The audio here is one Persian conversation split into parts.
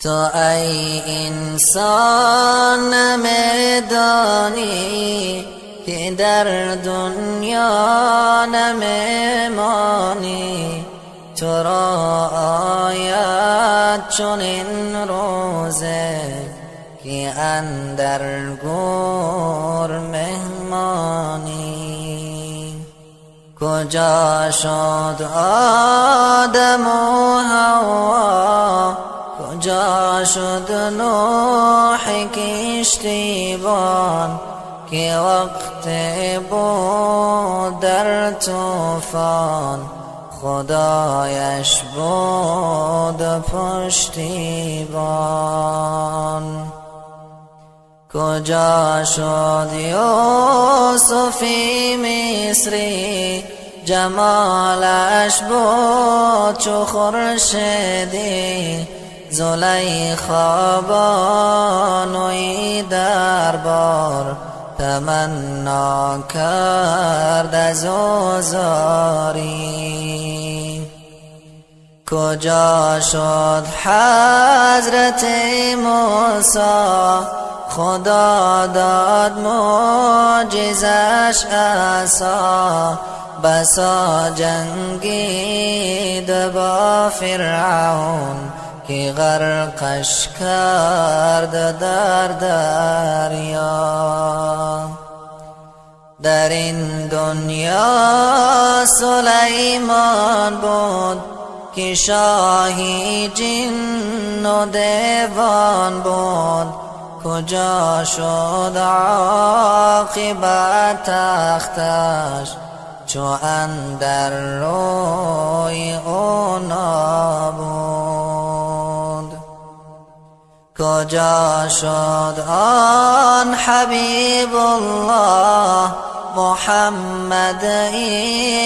تو ای انسان نمیدانی که در دنیا نمیمانی. تو را آید چنین روزه که اندر گور مهمانی. کجا شد آدم و حوا، کجا شد نوح کشتیبان، که وقت بود در طوفان خدایش بود پشتیبان. کجا شد یوسف مصری، جمالش بود چو خورشیدی. زلیخا بانوی دربار، تمنا کرد از او زاری. کجا شد حضرت موسی، خدا داد معجزش عصا. بسا جنگید با فرعون، که غرقش کرد در دریا. در این دنیا سلیمان بود، که شاهی جن و دیوان بود. کجا شد عاقبت تختش، چو اندر روی او نابود. کجا شد آن حبیب الله، محمد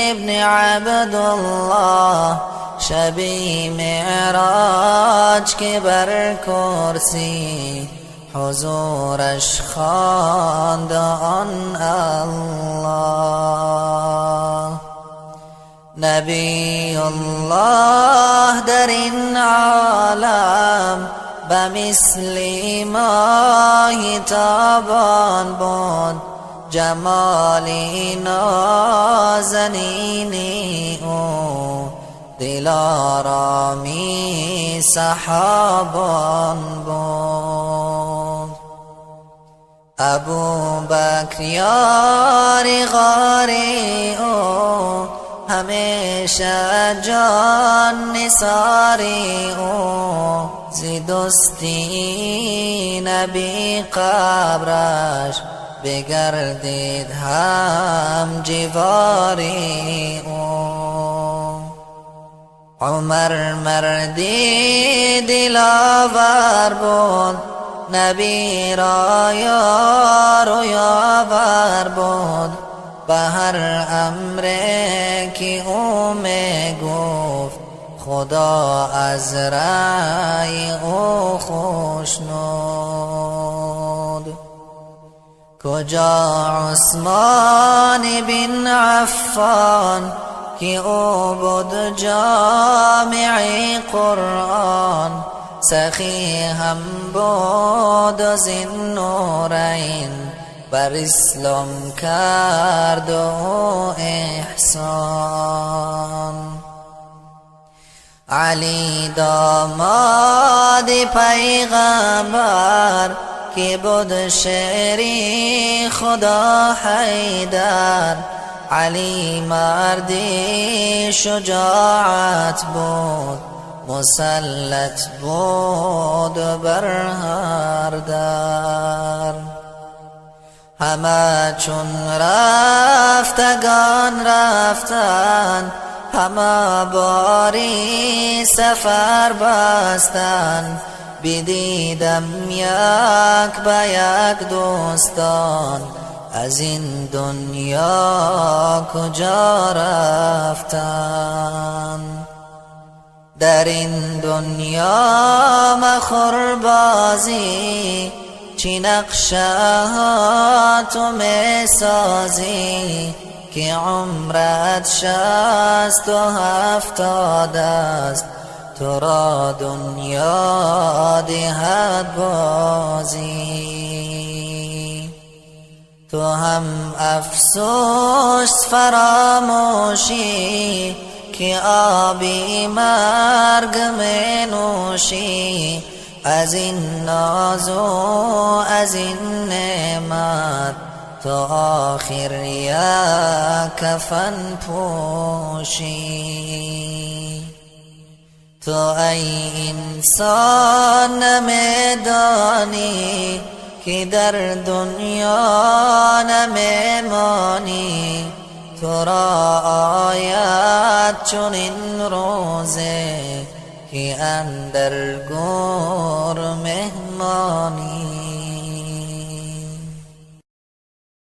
ابن عبدالله. شبی معراج که بر کرسی، حضورش خواند آن الله. نبی الله در این عالم، بمثل ماه تابان بود. جمالی نازنینی او، دلارامی صحابان بود. ابو بکر یاری غاری او، همیشه جان نثاری او. زی دوستی نبی قبرش، بگردید هم جواری او. عمر مردی دلاور بود، نبی را یار و یاور بود. به هر امری که او می گفت، خدا از رأی او خوشنود. کجا عثمان بن عفان، که او بود جامع قرآن. سخی هم بود و ذی-النورین، بر اسلام کرد و احسان. علی داماد پیغمبر، که بود شیری خدا حیدر. علی مردی شجاعت بود، مسلط بود بر هر در. همه چون رفتگان رفتند، همه باری سفر بستند. بدیدم یک به یک دوستان، از این دنیا کجا رفتند. در این دنیا مخور بازی، چی نقشه ها تو می سازی. که عمرت 67 است، تو را دنیا دهد بازی. تو هم افسوس فراموشی که آبی مرگ می نوشی، از این ناز و از این نعمت تو آخر یا کفن پوشی. تو ای انسان نمیدانی که در دنیا نمیمانی، تو را آید چنین روزه که اندر گور مهمانی.